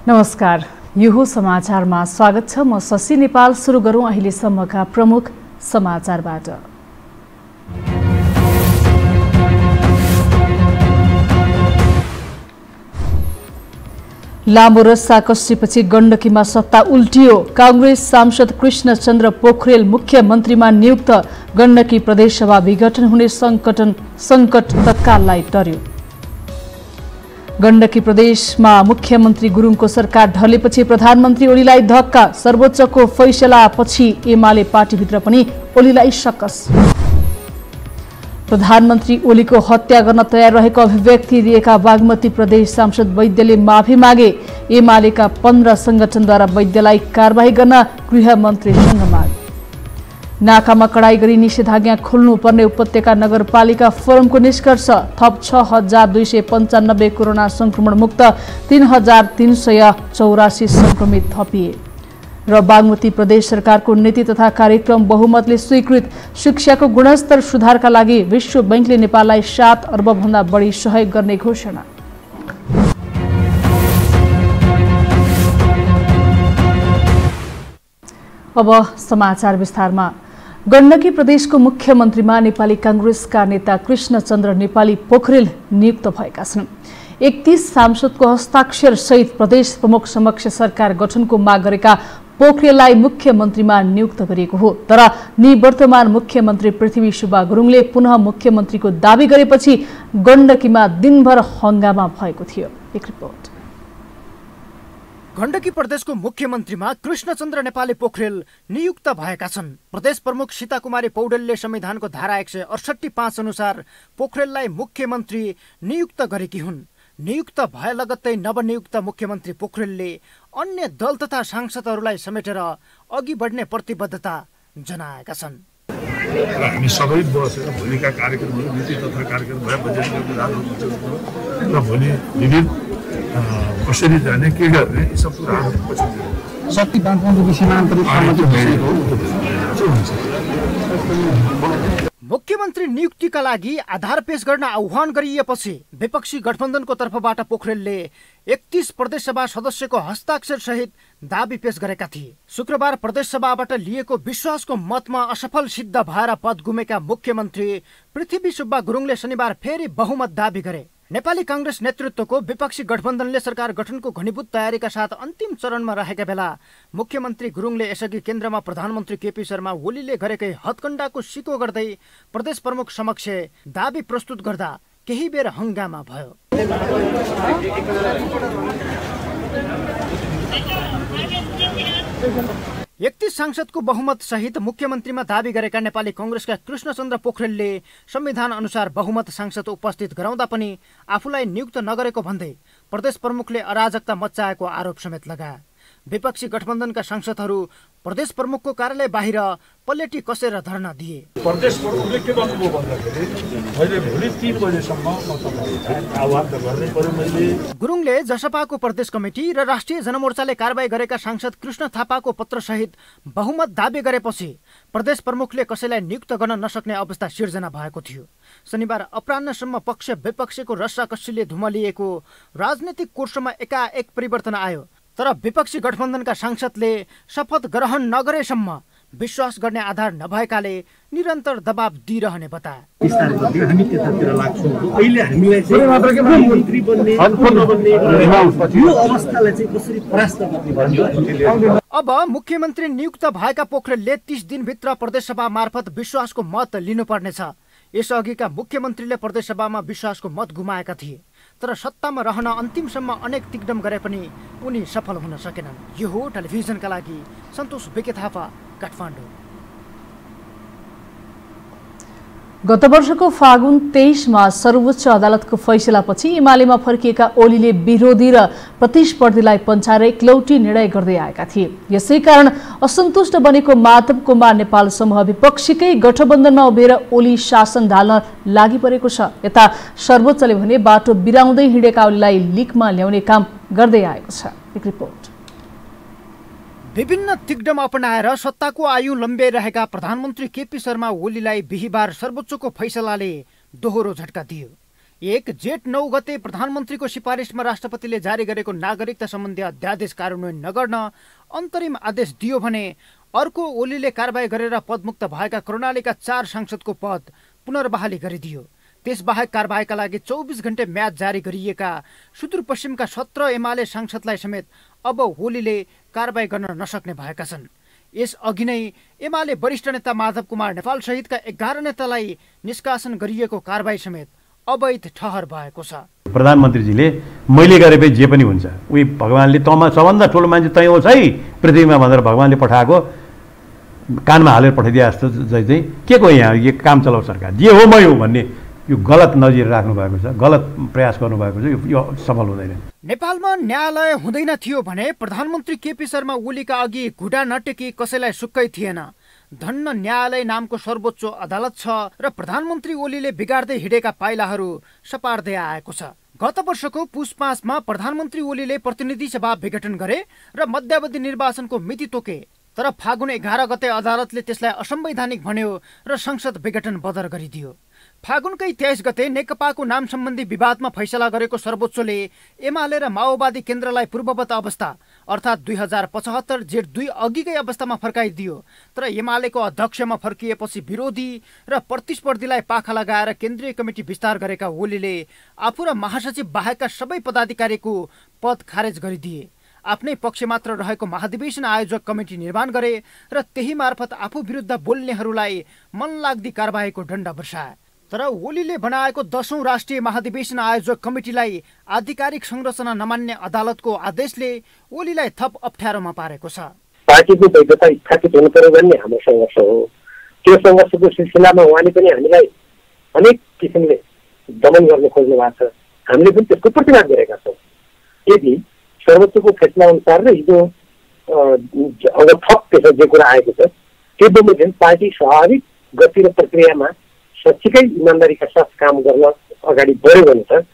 नमस्कार, यो समाचारमा स्वागत छ। म शशि नेपाल। सुरु गरौं अहिलेसम्मका प्रमुख समाचारबाट। लामो रस्साकसीपछि गण्डकीमा सत्ता उल्टियो। कांग्रेस सांसद कृष्णचन्द्र पोखरेल मुख्यमन्त्रीमा नियुक्त। गण्डकी प्रदेशसभा विघटन हुने संकट तत्काललाई टर्यो। गण्डकी प्रदेशमा मुख्यमन्त्री गुरुङको सरकार ढलेपछि प्रधानमन्त्री ओलीलाई धक्का। सर्वोच्चको फैसलापछि एमाले पार्टीभित्र पनि ओलीलाई सकस। प्रधानमन्त्री ओलीको हत्या गर्न तयार रहेको अभिव्यक्ति दिएका बागमती प्रदेश सांसद वैद्यले माफी मागे। एमालेका 15 संगठनद्वारा वैद्यलाई कारबाही गर्न गृहमन्त्रीसँग माग। नाकामा कडाई गरी निषेधाज्ञा खोल्नुपर्ने उपत्यका नगरपालिका फोरमको निष्कर्ष। थप 6295 कोरोना संक्रमण मुक्त, 3384 संक्रमित थपिए। र बागमती प्रदेश सरकारको नीति तथा कार्यक्रम बहुमतले स्वीकृत। शिक्षाको गुणस्तर सुधारका लागि विश्व बैंकले नेपाललाई 7 अर्ब भन्दा बढी सहयोग गर्ने घोषणा। अब समाचार विस्तारमा। गण्डकी प्रदेशको मुख्यमन्त्रीमा नेपाली कांग्रेसका नेता कृष्णचन्द्र नेपाली पोखरेल नियुक्त भएका छन्। 31 सांसदको हस्ताक्षर सहित प्रदेश प्रमुख समक्ष सरकार गठनको माग गरेका पोखरेललाई मुख्यमन्त्रीमा नियुक्त गरिएको हो। तर निवर्तमान मुख्यमन्त्री पृथ्वी सुब्बा गुरुङले पुनः मुख्यमन्त्रीको दावी गरेपछि गण्डकीमा दिनभर हंगामा भएको थियो। एक रिपोर्ट। गण्डकी प्रदेशको मुख्यमन्त्रीमा कृष्णचन्द्र नेपाली पोखरेल नियुक्त भएका छन्। प्रदेश प्रमुख सीता कुमारी पौडेलले संविधानको धारा 168(5) अनुसार पोखरेललाई मुख्यमन्त्री नियुक्त गरेकी हुन्। नियुक्त भए लगत्तै नवनियुक्त मुख्यमन्त्री पोखरेलले अन्य दल तथा सांसदहरूलाई समेटेर अघि बढ्ने प्रतिबद्धता जनाएका छन्। हामी सबै बसेर भोलिका कार्यक्रमहरू नीति तथा कार्यक्रम भए बजेट र भोलि विविध कसरी जाने के गर्ने यी सब कुराहरू शक्ति बाँड्नको विषयमा आन्तरिक सहमति भएको मुख्यमन्त्री नियुक्तिका लागि आधार पेश गर्न आह्वान गरिएपछि विपक्षी गठबन्धनको तर्फबाट पोखरेलले 31 प्रदेशसभा सदस्यको हस्ताक्षर सहित दावी पेश गरेका थिए। शुक्रबार प्रदेशसभाबाट लिएको विश्वासको मतमा असफल सिद्ध भएर पद गुमेका मुख्यमन्त्री पृथ्वी सुब्बा गुरुङले शनिबार फेरि बहुमत दावी गरे। नेपाली कांग्रेस नेतृत्वको विपक्षी गठबन्धनले सरकार गठनको घनीभूत तयारीका साथ अन्तिम चरणमा रहेका बेला मुख्यमन्त्री गुरुङले यसअघि केन्द्रमा प्रधानमन्त्री केपी शर्मा ओलीले गरेकै हत्कण्डाको सिको गर्दै प्रदेश प्रमुख समक्ष दावी प्रस्तुत गर्दा केही बेर हंगामा भयो। एकतीस सांसदको बहुमत सहित मुख्यमन्त्रीमा दावी गरेका नेपाली कांग्रेसका कृष्णचन्द्र पोखरेलले संविधान अनुसार बहुमत सांसद उपस्थित गराउँदा पनि आफूलाई नियुक्त नगरेको भन्दै प्रदेश प्रमुखले अराजकता मच्चाएको आरोप समेत लगाए। विपक्षी गठबन्धनका सांसदहरू प्रदेश प्रमुखको कार्यालय बाहिर पल्लेटी कसेर धरना दिए। प्रदेश प्रमुखले के भन्नुभयो भन्दाखेरि मैले भोलि 3 बजेसम्म आह्वान गर्नै पर्यो। मैले गुरुङले जसपाको प्रदेश कमिटी र राष्ट्रिय जनमोर्चाले कारबाही गरेका सांसद कृष्ण थापाको पत्र सहित बहुमत दावी गरेपछि प्रदेश प्रमुखले कसैलाई नियुक्त गर्न नसक्ने अवस्था सिर्जना भएको थियो। शनिबार अपराह्नसम्म पक्ष विपक्षको रस्साकसीले धुमलिएको राजनीतिक कोर्समा एकाएक परिवर्तन आयो। तर विपक्षी गठबन्धनका सांसदले शपथ ग्रहण नगरेसम्म विश्वास गर्ने आधार नभएकाले निरन्तर दबाब दिइरहने बताए। अब मुख्यमन्त्री नियुक्त भएका पोखरेलले 30 दिनभित्र प्रदेशसभा मार्फत विश्वासको मत लिनुपर्नेछ। यसअघिका मुख्यमन्त्रीले प्रदेशसभामा विश्वासको मत गुमाएका थिए। तर सत्तामा रहन अन्तिमसम्म अनेक तिग्दम गरे पनि उनी सफल हुन सकेनन्। यो हो टेलिभिजनका लागि सन्तोष बेके थापा, काठमाडौँ। गत वर्षको फागुन 23मा सर्वोच्च अदालतको फैसलापछि एमालेमा फर्किएका ओलीले विरोधी र प्रतिस्पर्धीलाई पन्छाएर एकलौटी निर्णय गर्दै आएका थिए। यसै कारण असन्तुष्ट बनेको माधव कुमार नेपाल समूह विपक्षीकै गठबन्धनमा उभिएर ओली शासन ढाल्न लागि परेको छ। यता सर्वोच्चले भने बाटो बिराउँदै हिँडेका ओलीलाई लिकमा ल्याउने काम गर्दै आएको छ। एक रिपोर्ट। विभिन्न तिग्डम अपनाएर सत्ताको आयु लम्ब्याइरहेका प्रधानमन्त्री केपी शर्मा ओलीलाई बिहिबार सर्वोच्चको फैसलाले दोहोरो झट्का दियो। एक जेठ 9 गते प्रधानमन्त्रीको सिफारिसमा राष्ट्रपतिले जारी गरेको नागरिकता सम्बन्धी अध्यादेश कार्यान्वयन नगर्न अन्तरिम आदेश दियो भने अर्को ओलीले कारबाही गरेर पदमुक्त भएका कर्णालीका 4 सांसदको पद पुनर्बहाली गरिदियो। त्यसबाहेक कारबाहीका लागि 24 घण्टे म्याद जारी गरिएका सुदूरपश्चिमका 17 एमाले सांसदलाई समेत अब ओलीले कारबाही गर्न नसक्ने भएका छन्। यसअघि नै एमाले वरिष्ठ नेता माधव कुमार नेपाल सहितका 11 नेतालाई निष्कासन गरिएको कारबाही समेत अवैध ठहर भएको छ। प्रधानमन्त्रीजीले मैले गरेपछि जे पनि हुन्छ, उही भगवानले तँमा सबभन्दा ठुलो मान्छे तै होस् है पृथ्वीमा भनेर भगवानले पठाएको कानमा हालेर पठाइदिए जस्तो चाहिँ के को यहाँ यो काम चलाउ सरकार जे हो मै हो भन्ने यो गलत नजिर राख्नु भएको छ, गलत प्रयास गर्नुभएको छ। यो सफल हुँदैन। नेपालमा न्यायालय हुँदैन थियो भने प्रधानमन्त्री केपी शर्मा ओलीका अघि घुँडा नटेकी कसैलाई सुक्कै थिएन। धन्न न्यायालय नामको सर्वोच्च अदालत छ र प्रधानमन्त्री ओलीले बिगार्दै हिँडेका पाइलाहरू सपार्दै आएको छ। गत वर्षको पुस 5 मा प्रधानमन्त्री ओलीले प्रतिनिधि सभा विघटन गरे र मध्यावधि निर्वाचनको मिति तोके, तर फागुन 11 गते अदालतले त्यसलाई असंवैधानिक भन्यो र संसद विघटन बदर गरिदियो। फागुनकै 23 गते नेकपाको नाम सम्बन्धी विवादमा फैसला गरेको सर्वोच्चले एमाले र माओवादी केन्द्रलाई पूर्ववत अवस्था अर्थात् 2075 जेठ 2 अघिकै अवस्थामा फर्काइदियो। तर एमालेको अध्यक्षमा फर्किएपछि विरोधी र प्रतिस्पर्धीलाई पाखा लगाएर केन्द्रीय कमिटी विस्तार गरेका ओलीले आफू र महासचिव बाहेकका सबै पदाधिकारीको पद खारेज गरिदिए। आफ्नै पक्ष मात्र रहेको महाधिवेशन आयोजक कमिटी निर्माण गरे र त्यही मार्फत आफू विरुद्ध बोल्नेहरूलाई मनलाग्दी कारबाहीको दण्ड बर्साए। तर ओलीले बनाएको 10औं राष्ट्रिय महाधिवेशन आयोजक कमिटीलाई आधिकारिक संरचना नमान्ने अदालतको आदेशले ओलीलाई थप अप्ठ्यारोमा पारेको छ। पार्टीको वैधता स्थापित हुनु पर्यो भन्ने हाम्रो सङ्घर्ष हो। त्यो सङ्घर्षको सिलसिलामा उहाँले पनि हामीलाई अनेक किसिमले दमन गर्न खोज्नु भएको छ। हामीले पनि त्यसको प्रतिवाद गरेका छौँ। यदि सर्वोच्चको फैसला अनुसार र हिजो अब थप त्यसो जे कुरा आएको छ त्यो बमोजिम पार्टी स्वाभाविक गति र प्रक्रियामा साँच्चीकै इमान्दारीका साथ काम गर्न अगाडि बढ्यो भने त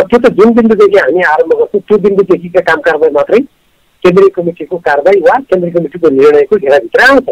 त्यो त जुन बिन्दुदेखि हामी आरम्भ गर्छौँ त्यो बिन्दुदेखिका काम कारबाही मात्रै केन्द्रीय कमिटीको कारबाही वा केन्द्रीय कमिटीको निर्णयको घेराभित्र आउँछ।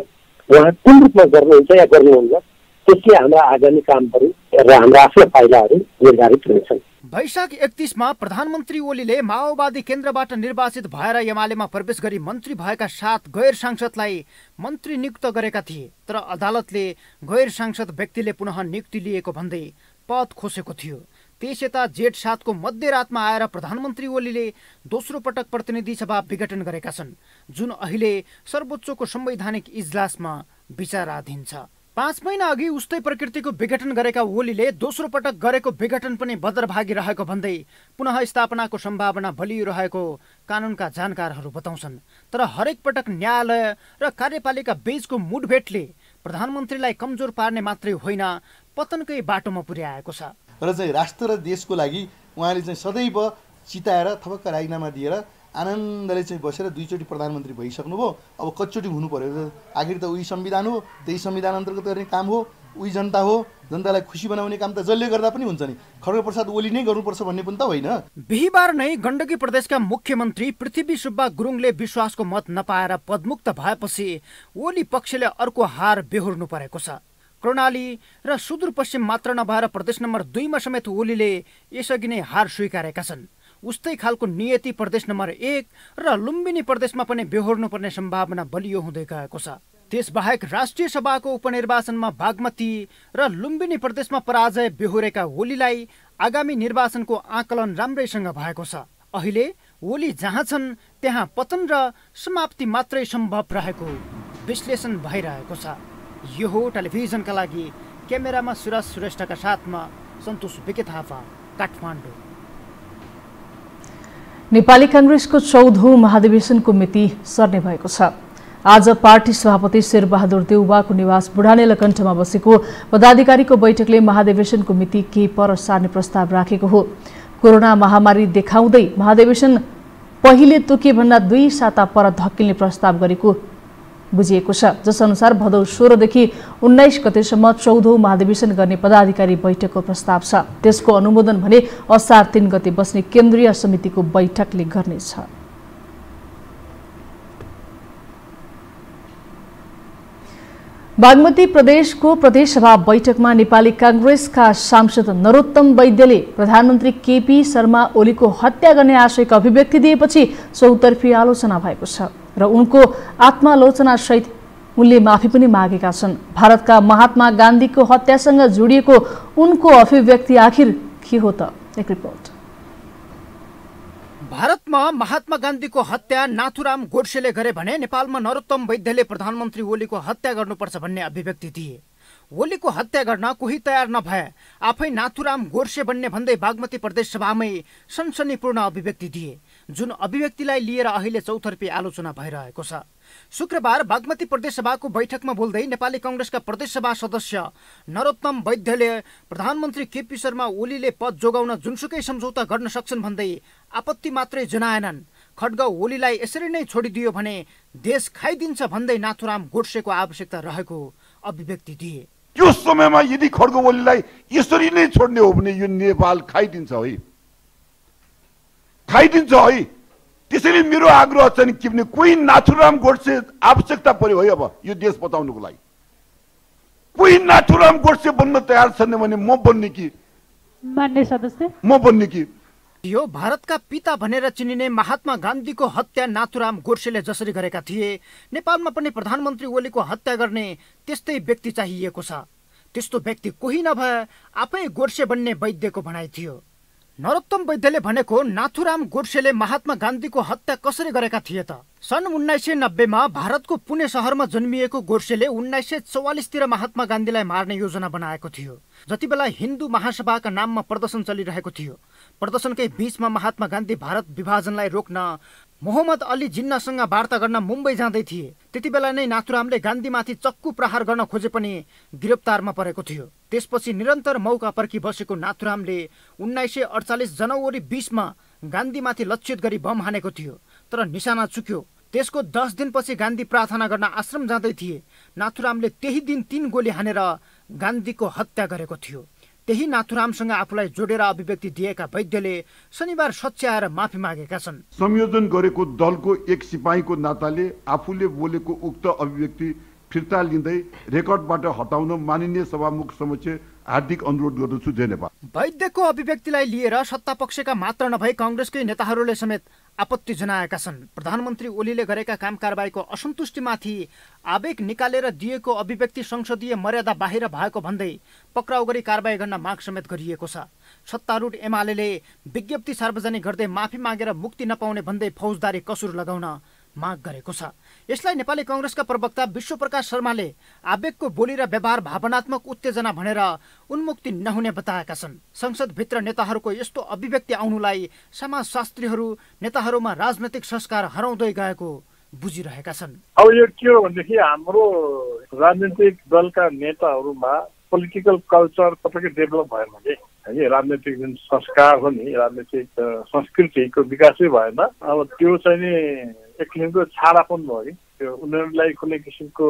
उहाँ कुन रूपमा गर्नुहुन्छ या गर्नुहुन्न त्यसले हाम्रा आगामी कामहरू र हाम्रा आफ्ना पाइलाहरू निर्धारित हुनेछन्। वैशाख 31 मा प्रधानमन्त्री ओलीले माओवादी केन्द्रबाट निर्वाचित भएर एमालेमा प्रवेश गरी मन्त्री भएका 7 गैर सांसदलाई मन्त्री नियुक्त गरेका थिए। तर अदालतले गैर सांसद व्यक्तिले पुनः नियुक्ति लिएको भन्दै पद खोसेको थियो। त्यसयता जेठ 7 को मध्यरातमा आएर प्रधानमन्त्री ओलीले दोस्रो पटक प्रतिनिधि सभा विघटन गरेका छन्, जुन अहिले सर्वोच्चको संवैधानिक इजलासमा विचाराधीन छ। 5 महिना अघि उस्तै प्रकृतिको विघटन गरेका ओलीले दोस्रो पटक गरेको विघटन पनि बदरभागी रहेको भन्दै पुनः स्थापनाको सम्भावना बलियो रहेको कानुनका जानकारहरू बताउँछन्। तर हरेक पटक न्यायालय र कार्यपालिका बीचको मुठभेडले प्रधानमन्त्रीलाई कमजोर पार्ने मात्रै होइन, पतनकै बाटोमा पुर्याएको छ। र चाहिँ राष्ट्र र देशको लागि उहाँले चाहिँ सदैव चिताएर थपक्क राजीनामा दिएर आनन्दले चाहिँ बसेर 2 चोटि प्रधानमन्त्री भइसक्नुभयो। अब कतिचोटि हुनु पर्यो? आखिर त उही संविधान हो, त्यही संविधान अन्तर्गत गर्ने काम हो, उही जनता हो। जनतालाई खुसी बनाउने काम त जसले गर्दा पनि हुन्छ नि, खड्गप्रसाद ओली नै गर्नुपर्छ भन्ने पनि त होइन। बिहिबार नै गण्डकी प्रदेशका मुख्यमन्त्री पृथ्वी सुब्बा गुरुङले विश्वासको मत नपाएर पदमुक्त भएपछि ओली पक्षले अर्को हार बेहोर्नु परेको छ। कर्णाली र सुदूरपश्चिम मात्र नभएर प्रदेश नम्बर 2 मा समेत ओलीले यसअघि नै हार स्वीकारेका छन्। उस्तै खालको नियति प्रदेश नम्बर 1 र लुम्बिनी प्रदेशमा पनि बेहोर्नु पर्ने सम्भावना बलियो हुँदै गएको छ। त्यसबाहेक राष्ट्रिय सभाको उपनिर्वाचनमा बागमती र लुम्बिनी प्रदेशमा पराजय बेहोरेका ओलीलाई आगामी निर्वाचनको आकलन राम्रैसँग भएको छ। अहिले ओली जहाँ छन् त्यहाँ पतन र समाप्ति मात्रै सम्भव रहेको विश्लेषण भइरहेको छ। यो हो टेलिभिजनका लागि क्यामेरामा सुरज श्रेष्ठका साथमा सन्तोष विके थापा, काठमाडौँ। नेपाली कांग्रेसको 14औं महाधिवेशनको मिति सर्ने भएको छ। आज पार्टी सभापति शेरबहादुर देउवाको निवास बुढानेलकण्ठमा बसेको पदाधिकारीको बैठकले महाधिवेशनको मिति केही पर सार्ने प्रस्ताव राखेको हो। कोरोना महामारी देखाउँदै महाधिवेशन पहिले तोके भन्दा 2 साता पर धक्किने प्रस्ताव गरेको बुझिएको छ, जसअनुसार भदौ 16 देखि 19 गतेसम्म 14औं महाधिवेशन गर्ने पदाधिकारी बैठकको प्रस्ताव छ। त्यसको अनुमोदन भने असार 3 गते बस्ने केन्द्रीय समितिको बैठकले गर्नेछ। बागमती प्रदेशको प्रदेशसभा बैठकमा नेपाली कांग्रेसका सांसद नरोत्तम वैद्यले प्रधानमन्त्री केपी शर्मा ओलीको हत्या गर्ने आशयको अभिव्यक्ति दिएपछि चौतर्फी आलोचना भएको छ र उनको आत्मालोचनासहित उनले माफी पनि मागेका छन्। भारतका महात्मा गान्धीको हत्यासँग जोडिएको उनको अभिव्यक्ति आखिर के हो त? एक रिपोर्ट। भारतमा महात्मा गान्धीको हत्या नाथुराम गोडसेले गरे भने नेपालमा नरोत्तम वैद्यले प्रधानमन्त्री ओलीको हत्या गर्नुपर्छ भन्ने अभिव्यक्ति दिए। ओलीको हत्या गर्न कोही तयार नभए आफै नाथुराम गोडसे बन्ने भन्दै बागमती प्रदेश सभामै सनसनीपूर्ण अभिव्यक्ति दिए, जुन अभिव्यक्तिलाई लिएर अहिले चौतर्फी आलोचना भइरहेको छ। शुक्रबार बागमती प्रदेश सभाको बैठकमा बोल्दै नेपाली कांग्रेसका प्रदेश सभा सदस्य नरोत्तम वैद्यले प्रधानमन्त्री केपी शर्मा ओलीले पद जोगाउन जुनसुकै सम्झौता गर्न सक्छन् भन्दै आपत्ति मात्रै जनाएनन्। खड्ग ओलीलाई यसरी नै छोडिदियो भने देश खाइदिन्छ भन्दै नाथुराम गोडसेको आवश्यकता रहेको अभिव्यक्ति दिए। त्यो समयमा यदि खड्ग ओलीलाई यसरी नै छोड्ने हो भने यो नेपाल खाइदिन्छ है, खाइदिन्छ है। त्यसैले मेरो आग्रह चाहिँ के भने कोही नाथुराम गोडसे आवश्यकता पर्यो है, अब यो देश बचाउनको लागि कोही नाथुराम गोडसे बन्न तयार छैन भने म बन्ने कि मान्य सदस्य म बन्ने कि। यो भारतका पिता भनेर चिनिने महात्मा गान्धीको हत्या नाथुराम गोडसेले जसरी गरेका थिए, नेपालमा पनि प्रधानमन्त्री ओलीको हत्या गर्ने त्यस्तै व्यक्ति चाहिएको छ। त्यस्तो व्यक्ति कोही नभए आफै गोडसे बन्ने वैद्यको भनाइ थियो। नरोत्तम वैद्यले भनेको नाथुराम गोडसेले महात्मा गान्धीको हत्या कसरी गरेका थिए त? सन् 1990 मा भारतको पुणे शहरमा जन्मिएको गोडसेले 1944 तिर महात्मा गान्धीलाई मार्ने योजना बनाएको थियो। जति बेला हिन्दू महासभाका नाममा प्रदर्शन चलिरहेको थियो। प्रदर्शनकै बीचमा महात्मा गान्धी भारत विभाजनलाई रोक्न मोहम्मद अली जिन्नासँग वार्ता गर्न मुम्बई जाँदै थिए। त्यति बेला नै नाथुरामले गान्धीमाथि चक्कु प्रहार गर्न खोजे पनि गिरफ्तारमा परेको थियो। त्यसपछि निरन्तर मौका पर्खी बसेको नाथुरामले 1948 जनवरी 20 मा गान्धीमाथि लक्षित गरी बम हानेको थियो, तर निशाना चुक्यो। त्यसको 10 दिनपछि गान्धी प्रार्थना गर्न आश्रम जाँदै थिए। नाथुरामले त्यही दिन 3 गोली हानेर गान्धीको हत्या गरेको थियो। त्यही नाथुरामसँग आफूलाई जोडेर अभिव्यक्ति दिएका वैद्यले शनिबार सच्याएर माफी मागेका छन्। संयोजन गरेको दलको एक सिपाहीको नाताले आफूले बोलेको उक्त अभिव्यक्ति फिर्ता लिँदै रेकर्डबाट हटाउन माननीय सभामुख समक्ष हार्दिक अनुरोध गर्दछु। जय नेपाल। वैद्यको अभिव्यक्तिलाई लिएर सत्तापक्षका मात्र नभई कांग्रेसकै नेताहरूले समेत आपत्ति जनाएका छन्। प्रधानमन्त्री ओलीले गरेका काम कारबाहीको असन्तुष्टिमाथि आवेग निकालेर दिएको अभिव्यक्ति संसदीय मर्यादा बाहिर भएको भन्दै पक्राउ गरी कारबाही गर्न माग समेत गरिएको छ। सत्तारूढ एमाले विज्ञप्ति सार्वजनिक गर्दै माफी मागेर मुक्ति नपाउने भन्दै फौजदारी कसुर लगाउन माग गरेको छ। यसलाई नेपाली कांग्रेसका प्रवक्ता विश्वप्रकाश शर्माले आवेगको बोली र व्यवहार भावनात्मक उत्तेजना भनेर उन्मुक्ति नहुने बताएका छन्। संसदभित्र नेताहरूको यस्तो अभिव्यक्ति आउनुलाई समाजशास्त्रीहरू नेताहरूमा राजनैतिक संस्कार हराउँदै गएको बुझिरहेका छन्। अब यो के हो भनेदेखि हाम्रो राजनीतिक दलका नेताहरूमा पोलिटिकल कल्चर तपाईँको डेभलप भएन कि राजनीतिक जुन संस्कार हो नि, राजनीतिक संस्कृतिको विकासै भएन। अब त्यो चाहिँ नि एक किसिमको छाडापन भयो कि त्यो उनीहरूलाई कुनै किसिमको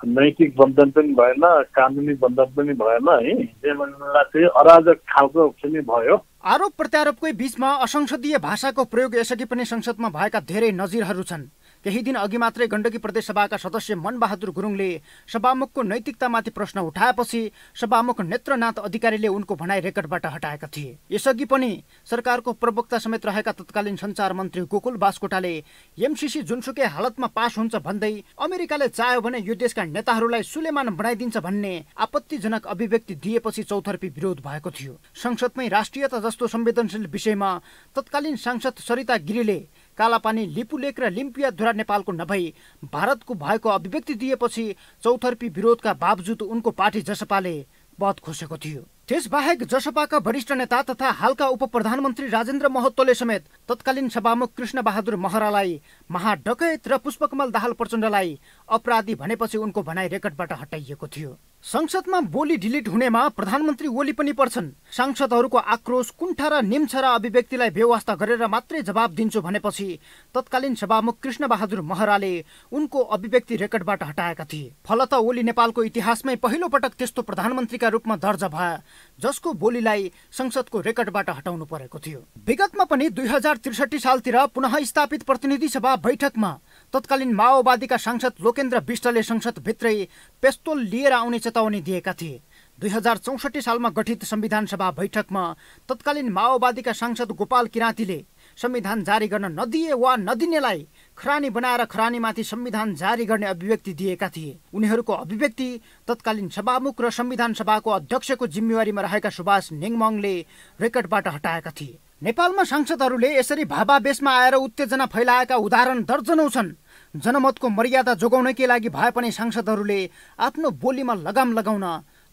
नैतिक बन्धन पनि भएन, कानुनी बन्धन पनि भएन है, चाहिँ अराजक खालको पनि भयो। आरोप प्रत्यारोपकै बीचमा असंसदीय भाषाको प्रयोग यसअघि पनि संसदमा भएका धेरै नजिरहरू छन्। केही दिन अघि मात्रै गण्डकी प्रदेश सभाका सदस्य मनबहादुर गुरुङले सभामुखको नैतिकतामाथि प्रश्न उठाएपछि सभामुख नेत्रनाथ अधिकारीले उनको भनाई रेकर्डबाट हटाएका थिए। यसअघि पनि सरकारको प्रवक्ता समेत रहेका तत्कालीन सञ्चार मन्त्री गोकुल बास्कोटाले एमसीसी जुनसुकै हालतमा पास हुन्छ भन्दै अमेरिकाले चाह्यो भने यो देशका नेताहरूलाई सुलेमान बनाइदिन्छ भन्ने आपत्तिजनक अभिव्यक्ति दिएपछि चौतर्फी विरोध भएको थियो। संसदमै राष्ट्रियता जस्तो संवेदनशील विषयमा तत्कालीन सांसद सरिता गिरीले कालापानी, लिपुलेक र लिम्पियाधुरा नेपालको नभई भारतको भएको अभिव्यक्ति दिएपछि चौतर्फी विरोधका बावजुद उनको पार्टी जसपाले पद खोसेको थियो। त्यसबाहेक जसपाका वरिष्ठ नेता तथा हालका उप प्रधानमन्त्री राजेन्द्र महतोले समेत तत्कालीन सभामुख कृष्ण बहादुर महरालाई, महाडकैत र पुष्पकमल दाहाल प्रचण्डलाई अपराधी भनेपछि उनको भनाइ रेकर्डबाट हटाइएको थियो। संसदमा बोली डिलिट हुनेमा प्रधानमन्त्री ओली पनि पर्छन्। सांसदहरूको आक्रोश, कुण्ठा र निम्छा र अभिव्यक्तिलाई बेवास्ता गरेर मात्रै जवाब दिन्छु भनेपछि तत्कालीन सभामुख कृष्ण बहादुर महराले उनको अभिव्यक्ति रेकर्डबाट हटाएका थिए। फलत ओली नेपालको इतिहासमै पहिलो पटक त्यस्तो प्रधानमन्त्रीका रूपमा दर्जा भए जसको बोलीलाई संसदको रेकर्डबाट हटाउनु परेको थियो। विगतमा पनि 2063 सालतिर पुनः स्थापित प्रतिनिधि सभा बैठकमा तत्कालीन माओवादीका सांसद लोकेन्द्र विष्टले संसदभित्रै पेस्तोल लिएर आउने चेतावनी दिएका थिए। 2064 सालमा गठित संविधान सभा बैठकमा तत्कालीन माओवादीका सांसद गोपाल किराँतीले संविधान जारी गर्न नदिए वा नदिनेलाई खरानी बनाएर खरानीमाथि संविधान जारी गर्ने अभिव्यक्ति दिएका थिए। उनीहरूको अभिव्यक्ति तत्कालीन सभामुख र संविधान सभाको अध्यक्षको जिम्मेवारीमा रहेका सुभाष नेङमङले रेकर्डबाट हटाएका थिए। नेपालमा सांसदहरूले यसरी भावावेशमा आएर उत्तेजना फैलाएका उदाहरण दर्जनौं छन्। जनमतको मर्यादा जोगाउनकै लागि भए पनि सांसदहरूले आफ्नो बोलीमा लगाम लगाउन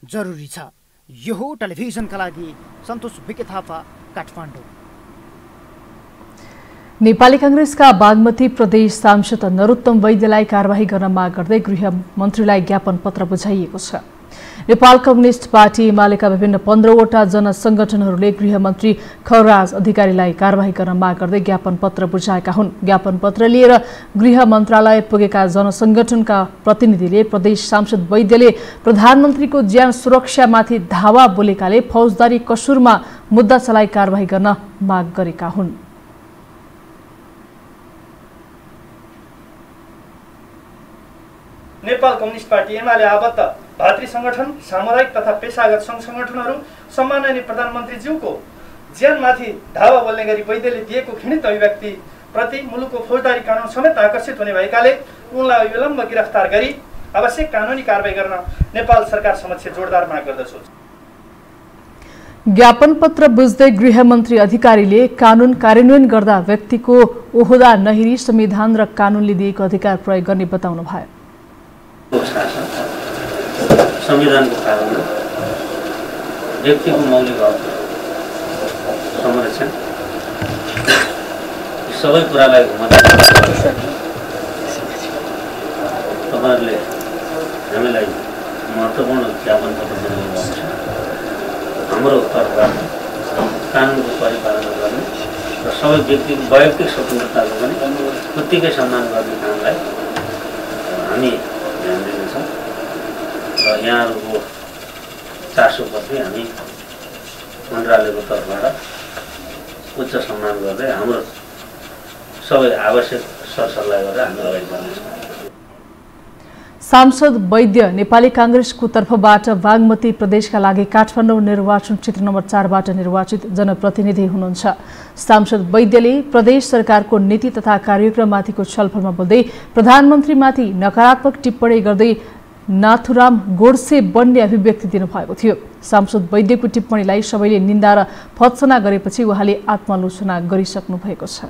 जरुरी छ। यो हो टेलिभिजनका लागि सन्तोष विके थापा, काठमाडौँ। नेपाली कांग्रेसका बागमती प्रदेश सांसद नरोत्तम वैद्यलाई कारबाही गर्न माग गर्दै गृह मन्त्रीलाई ज्ञापन पत्र बुझाइएको छ। नेपाल कम्युनिस्ट पार्टी एमालेका विभिन्न 15वटा जनसंगठनहरूले गृहमन्त्री खगराज अधिकारीलाई कारबाही गर्न माग गर्दै ज्ञापन पत्र बुझाएका हुन्। ज्ञापन पत्र लिएर गृह मन्त्रालय पुगेका जनसंगठनका प्रतिनिधिले प्रदेश सांसद वैद्यले प्रधानमन्त्रीको ज्यान सुरक्षामाथि धावा बोलेकाले फौजदारी कसुरमा मुद्दा चलाई कारबाही गर्न माग गरेका हुन्। नेपाल कम्युनिस्ट पार्टी एमाले आबद्ध भातृ संगठन, सामुदायिक तथा पेशागत संघ संगठनहरू सम्माननीय प्रधानमन्त्रीज्यूको ज्यानमाथि धावा बोल्ने गरी वैद्यले दिएको घृणित अभिव्यक्ति प्रति मुलुकको फौजदारी कानुन समेत आकर्षित हुने भएकाले उनलाई विलम्ब गिरफ्तार गरी आवश्यक कानुनी कारबाही गर्न नेपाल सरकार समक्ष जोरदार माग गर्दछु। ज्ञापन पत्र बुझ्दै गृहमन्त्री अधिकारीले कानुन कार्यान्वयन गर्दा व्यक्तिको ओहदा नहेरी संविधान र कानुनले दिएको अधिकार प्रयोग गर्ने बताउनु भयो। संविधानको कारणले व्यक्तिको मौलिक हक संरक्षण सबै कुरालाई तपाईँहरूले हामीलाई महत्त्वपूर्ण ज्ञापन पत्र दिनुभएको छ। हाम्रो तर्फबाट कानुनको परिपालना गर्ने र सबै व्यक्तिको वैयक्तिक स्वतन्त्रताको पनि उत्तिकै सम्मान गर्ने कामलाई हामी ध्यान दिनेछौँ र यहाँहरूको चासोप्रति हामी मन्त्रालयको तर्फबाट उच्च सम्मान गर्दै हाम्रो सबै आवश्यक सरसल्लाह गरेर हामी अगाडि बढ्नेछौँ। सांसद वैद्य नेपाली कांग्रेसको तर्फबाट बागमती प्रदेशका लागि काठमाडौँ निर्वाचन क्षेत्र नम्बर 4 बाट निर्वाचित जनप्रतिनिधि हुनुहुन्छ। सांसद वैद्यले प्रदेश सरकारको नीति तथा कार्यक्रममाथिको छलफलमा बोल्दै प्रधानमन्त्रीमाथि नकारात्मक टिप्पणी गर्दै नाथुराम गोडसे बन्ने अभिव्यक्ति दिनुभएको थियो। सांसद वैद्यको टिप्पणीलाई सबैले निन्दा र भत्सना गरेपछि उहाँले आत्मालोचना गरिसक्नु भएको छ।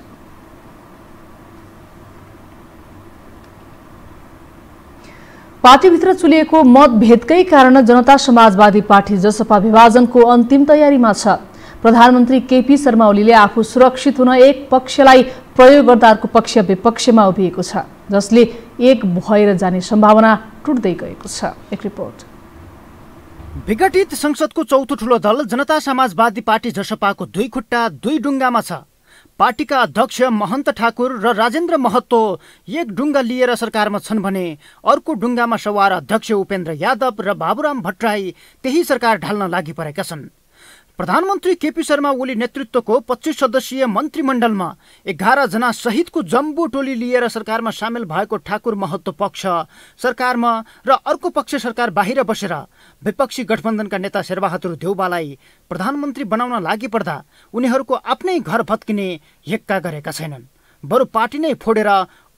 पार्टीभित्र चुलिएको मतभेदकै कारण जनता समाजवादी पार्टी जसपा विभाजनको अन्तिम तयारीमा छ। प्रधानमन्त्री केपी शर्मा ओलीले आफू सुरक्षित हुन एक पक्षलाई प्रयोग गर्दा अर्को पक्ष विपक्षमा उभिएको छ, जसले एक भएर जाने सम्भावना टुट्दै गएको छ। एक रिपोर्ट। विघटित संसदको चौथो ठूलो दल जनता समाजवादी पार्टी जसपाको दुई खुट्टा दुई डुङ्गामा छ। पार्टीका अध्यक्ष महन्त ठाकुर र राजेन्द्र महतो एक डुङ्गा लिएर सरकारमा छन् भने अर्को डुङ्गामा सवार अध्यक्ष उपेन्द्र यादव र बाबुराम भट्टराई त्यही सरकार ढाल्न लागि परेका छन्। प्रधानमन्त्री केपी शर्मा ओली नेतृत्वको 25 सदस्यीय मन्त्रीमण्डलमा 11 जना सहितको जम्बो टोली लिएर सरकारमा सामेल भएको ठाकुर महतो पक्ष सरकारमा र अर्को पक्ष सरकार बाहिर बसेर विपक्षी गठबन्धनका नेता शेरबहादुर देउवालाई प्रधानमन्त्री बनाउन लागि पर्दा उनीहरूको आफ्नै घर भत्किने हेक्का गरेका छैनन्, बरु पार्टी नै फोडेर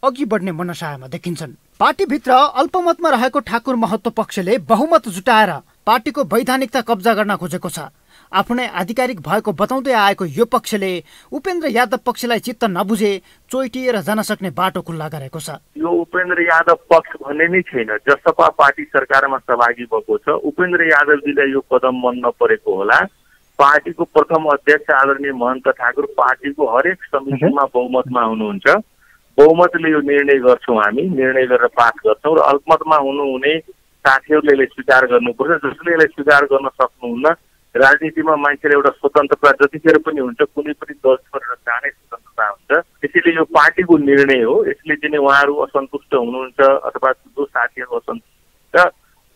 अघि बढ्ने मनसायमा देखिन्छन्। पार्टीभित्र अल्पमतमा रहेको ठाकुर महतो पक्षले बहुमत जुटाएर पार्टीको वैधानिकता कब्जा गर्न खोजेको छ। आफ्नै आधिकारिक भएको बताउँदै आएको यो पक्षले उपेन्द्र यादव पक्षलाई चित्त नबुझे चोइटिएर जान सक्ने बाटो खुल्ला गरेको छ। यो उपेन्द्र यादव पक्ष भन्ने नै छैन। जसपा पार्टी सरकारमा सहभागी भएको छ, उपेन्द्र यादवजीलाई यो कदम मन नपरेको होला। पार्टीको प्रथम अध्यक्ष आदरणीय महन्त ठाकुर पार्टीको हरेक समितिमा बहुमतमा हुनुहुन्छ। बहुमतले यो निर्णय गर्छौँ, हामी निर्णय गरेर पास गर्छौँ र अल्पमतमा हुनुहुने साथीहरूले यसलाई स्वीकार गर्नुपर्छ। जसले यसलाई स्वीकार गर्न सक्नुहुन्न, राजनीतिमा मान्छेले एउटा स्वतन्त्रता जतिखेर पनि हुन्छ, कुनै पनि दल छोडेर जाने स्वतन्त्रता हुन्छ। त्यसैले यो पार्टीको निर्णय हो। यसले चाहिँ उहाँहरू असन्तुष्ट हुनुहुन्छ अथवा जो साथीहरू असन्तुष्ट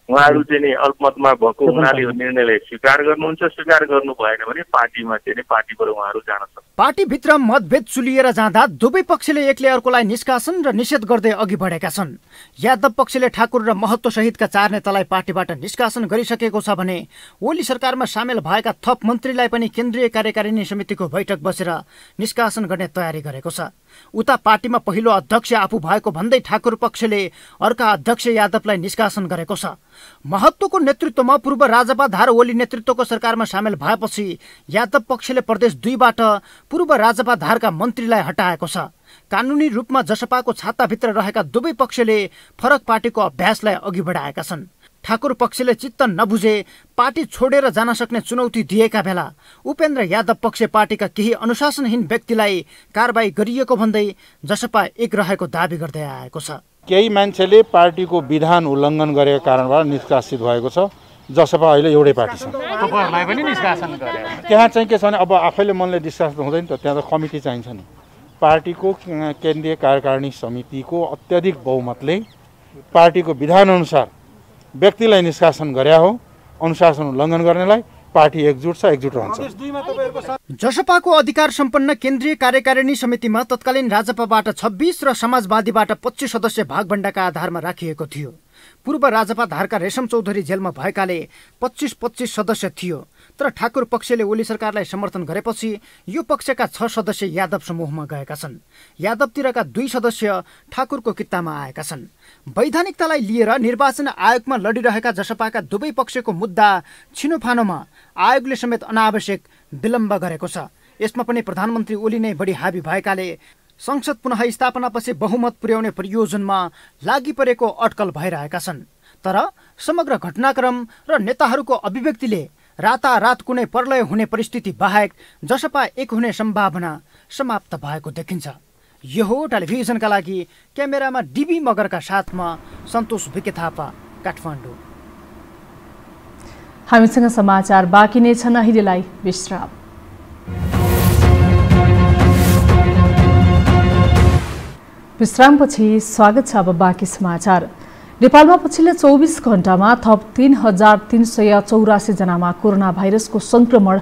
उहाँहरू चाहिँ नि अल्पमतमा भएको हुनाले यो निर्णयलाई स्वीकार गर्नुहुन्छ। स्वीकार गर्नु भएन भने पार्टीमा चाहिँ पार्टीबाट उहाँहरू जान सक्छ। पार्टीभित्र मतभेद चुलिएर जाँदा दुवै पक्षले एकले अर्कोलाई निष्कासन र निषेध गर्दै अघि बढेका छन्। यादव पक्षले ठाकुर र महतो सहितका 4 नेतालाई पार्टीबाट निष्कासन गरिसकेको छ भने ओली सरकारमा सामेल भएका थप मन्त्रीलाई पनि केन्द्रीय कार्यकारिणी समितिको बैठक बसेर निष्कासन गर्ने तयारी गरेको छ। उता पार्टीमा पहिलो अध्यक्ष आफू भएको भन्दै ठाकुर पक्षले अर्का अध्यक्ष यादवलाई निष्कासन गरेको छ। महतोको नेतृत्वमा पूर्व राजपा धार ओली नेतृत्वको सरकारमा सामेल भएपछि यादव पक्षले प्रदेश 2बाट पूर्व राजपा धारका मन्त्रीलाई हटाएको छ। कानुनी रूपमा जसपाको छाताभित्र रहेका दुवै पक्षले फरक पार्टीको अभ्यासलाई अघि बढाएका छन्। ठाकुर पक्षले चित्त नबुझे पार्टी छोडेर जान सक्ने चुनौती दिएका बेला उपेन्द्र यादव पक्ष पार्टीका केही अनुशासनहीन व्यक्तिलाई कारबाही गरिएको भन्दै जसपा एक रहेको दाबी गर्दै आएको छ। केही मान्छेले पार्टीको विधान उल्लङ्घन गरेको कारणबाट निष्कासित भएको छ। जसपा अहिले एउटै पार्टी छ। तपाईहरुलाई पनि निष्कासन गरे। त्यहाँ चाहिँ के छ भने अब आफैले मनले निष्कासन हुँदैन त, त्यहाँ त कमिटी चाहिन्छ नि। पार्टीको केन्द्रीय कार्यकारिणी समितिको अत्याधिक बहुमतले पार्टीको विधान अनुसार व्यक्तिलाई निष्कासन गरे हो। अनुशासन उल्लङ्घन गर्नेलाई पार्टी एकजुट छ, एकजुट रहन्छ। जसपाको अधिकार सम्पन्न केन्द्रीय कार्यकारिणी समितिमा तत्कालीन राजपाबाट 26 र समाजवादीबाट 25 सदस्य भागभण्डाका आधारमा राखिएको थियो। पूर्व राजपा धारका रेशम चौधरी जेलमा भएकाले 25-25 सदस्य थियो। तर ठाकुर पक्षले ओली सरकारलाई समर्थन गरेपछि यो पक्षका 6 सदस्य यादव समूहमा गएका छन्। यादवतिरका 2 सदस्य ठाकुरको कित्तामा आएका छन्। वैधानिकतालाई लिएर निर्वाचन आयोगमा लडिरहेका जसपाका दुवै पक्षको मुद्दा छिनोफानोमा आयोगले समेत अनावश्यक विलम्ब गरेको छ। यसमा पनि प्रधानमन्त्री ओली नै बढी हाबी भएकाले संसद पुनः स्थापनापछि बहुमत पुर्याउने परियोजनामा लागि परेको अड्कल भइरहेका छन्। तर समग्र घटनाक्रम र नेताहरूको अभिव्यक्तिले रातारात कुनै प्रलय हुने परिस्थिति बाहेक जसपा एक हुने सम्भावना समाप्त भएको देखिन्छ। यो हो टेलिभिजनका लागि क्यामेरामा डिबी मगरका साथमा सन्तोष विके थापा, काठमाडौँ। हामीसँग समाचार बाँकी नै छन्, अहिलेलाई विश्राम। विश्रामपछि स्वागत छ। अब बाँकी समाचार। नेपालमा पछिल्लो 24 घण्टामा थप 3,384 जनामा कोरोना भाइरसको संक्रमण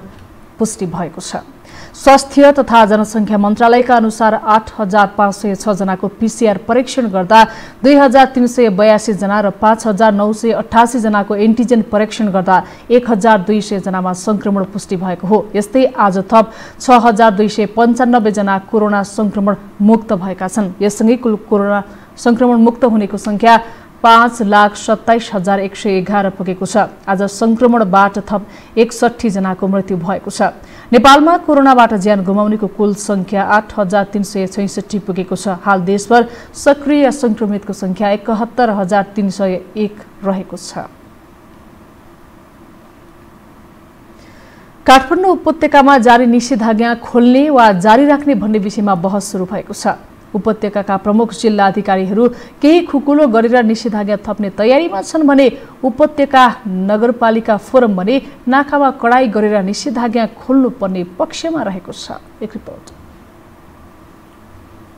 पुष्टि भएको छ। स्वास्थ्य तथा जनसङ्ख्या मन्त्रालयका अनुसार 8,506 जनाको पीसीआर परीक्षण गर्दा 2,382 जना र 5,988 जनाको एन्टिजेन परीक्षण गर्दा 1,200 जनामा संक्रमण पुष्टि भएको हो। यस्तै आज थप 6,295 जना कोरोना संक्रमण मुक्त भएका छन्। यससँगै कुल कोरोना संक्रमण मुक्त हुनेको संख्या 5,27,111 पुगेको छ। आज संक्रमणबाट थप 61 जनाको मृत्यु भएको छ। नेपालमा कोरोनाबाट ज्यान गुमाउनेको कुल संख्या 8,366 पुगेको छ। हाल देशभर सक्रिय संक्रमितको संख्या 71,301 रहेको छ। काठमाडौँ उपत्यकामा जारी निषेधाज्ञा खोल्ने वा जारी राख्ने भन्ने विषयमा बहस सुरु भएको छ। उपत्यकाका प्रमुख जिल्ला अधिकारीहरू केही खुकुलो गरेर निषेधाज्ञा थप्ने तयारीमा छन् भने उपत्यका नगरपालिका फोरम भने नाकामा कडाई गरेर निषेधाज्ञा खोल्नुपर्ने पक्षमा रहेको छ। एक रिपोर्ट।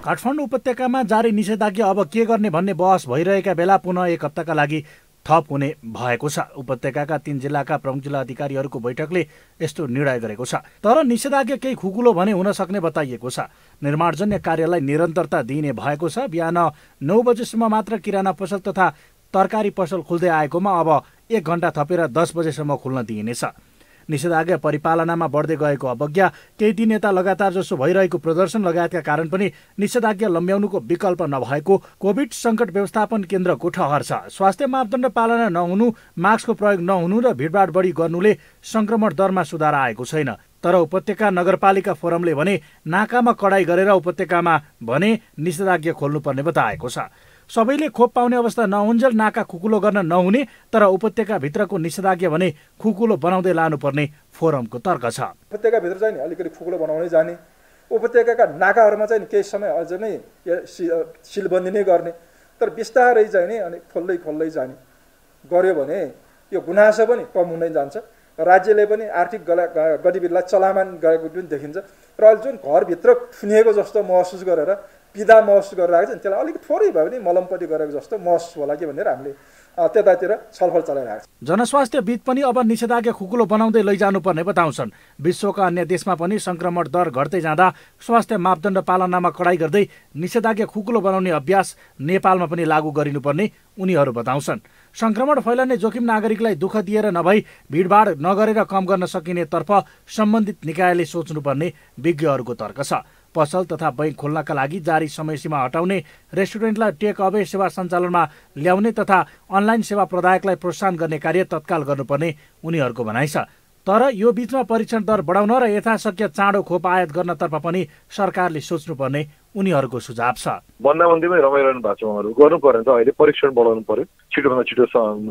काठमाडौँ उपत्यकामा जारी निषेधाज्ञा अब के गर्ने भन्ने बहस भइरहेका बेला पुनः एक हप्ताका लागि थप हुने भएको छ। उपत्यकाका 3 जिल्लाका प्रमुख जिल्ला अधिकारीहरूको बैठकले यस्तो निर्णय गरेको छ। तर निषेधाज्ञा केही खुकुलो भने हुन सक्ने बताइएको छ। निर्माणजन्य कार्यलाई निरन्तरता दिइने भएको छ। बिहान 9 बजेसम्म मात्र किराना पसल तथा तरकारी पसल खुल्दै आएकोमा अब 1 घण्टा थपेर 10 बजेसम्म खुल्न दिइनेछ। निषेधाज्ञा परिपालनामा बढ्दै गएको अवज्ञा, केही ती नेता लगातार जसो भइरहेको प्रदर्शन लगायतका कारण पनि निषेधाज्ञा लम्ब्याउनुको विकल्प नभएको कोभिड सङ्कट व्यवस्थापन केन्द्रको ठहर छ। स्वास्थ्य मापदण्ड पालना नहुनु, मास्कको प्रयोग नहुनु र भिडभाड बढी गर्नुले संक्रमण दरमा सुधार आएको छैन। तर उपत्यका नगरपालिका फोरमले भने नाकामा कडाई गरेर उपत्यकामा भने निषेधाज्ञा खोल्नुपर्ने बताएको छ। सबैले खोप पाउने अवस्था नहुन्जेल नाका खुकुलो गर्न नहुने, तर उपत्यकाभित्रको निषेधाज्ञा भने खुकुलो बनाउँदै लानुपर्ने फोरमको तर्क छ। उपत्यकाभित्र चाहिँ नि अलिकति खुकुलो बनाउँदै जाने, उपत्यकाका नाकाहरूमा चाहिँ केही समय अझ नै सिलबन्दी नै गर्ने, तर बिस्तारै चाहिँ नि अनि खोल्दै जाने गर्यो भने यो गुनासो पनि कम हुँदै जान्छ। राज्यले पनि आर्थिक गतिविधिलाई चलामान गरेको पनि देखिन्छ र अहिले जुन घरभित्र थुनिएको जस्तो महसुस गरेर पिदा महसुस गरेर आएको छ नि, त्यसलाई अलिक थोरै भए पनि मलमपट्टि गरेको जस्तो महसुस होला कि भनेर हामीले त्यतातिर छलफल चलाइरहेको छ। जनस्वास्थ्यविद पनि अब निषेधाज्ञा खुकुलो बनाउँदै लैजानुपर्ने बताउँछन्। विश्वका अन्य देशमा पनि संक्रमण दर घट्दै जाँदा स्वास्थ्य मापदण्ड पालनामा कडाई गर्दै निषेधाज्ञा खुकुलो बनाउने अभ्यास नेपालमा पनि लागू गरिनुपर्ने उनीहरू बताउँछन्। संक्रमण फैलने जोखिम नागरिकलाई दुःख दिएर नभई भिडभाड नगरेर कम गर्न सकिने तर्फ सम्बन्धित निकायले सोच्नुपर्ने विज्ञहरूको तर्क छ। पसल तथा बैंक खोल्नका लागि जारी समयसीमा हटाउने, रेस्टुरेन्टलाई टेक अवे सेवा सञ्चालनमा ल्याउने तथा अनलाइन सेवा प्रदायकलाई प्रोत्साहन गर्ने कार्य तत्काल गर्नुपर्ने उनीहरूको भनाइ छ। तर यो बीचमा परीक्षण दर बढाउन र यथाशक्य चाँडो खोप आयात गर्नतर्फ पनि सरकारले सोच्नुपर्ने उनीहरूको सुझाव छ। बन्दाबन्दीमै रमाइरहनु भएको छ उहाँहरू, गर्नु पर्यो त अहिले परीक्षण बढाउनु पर्यो, छिटोभन्दा छिटो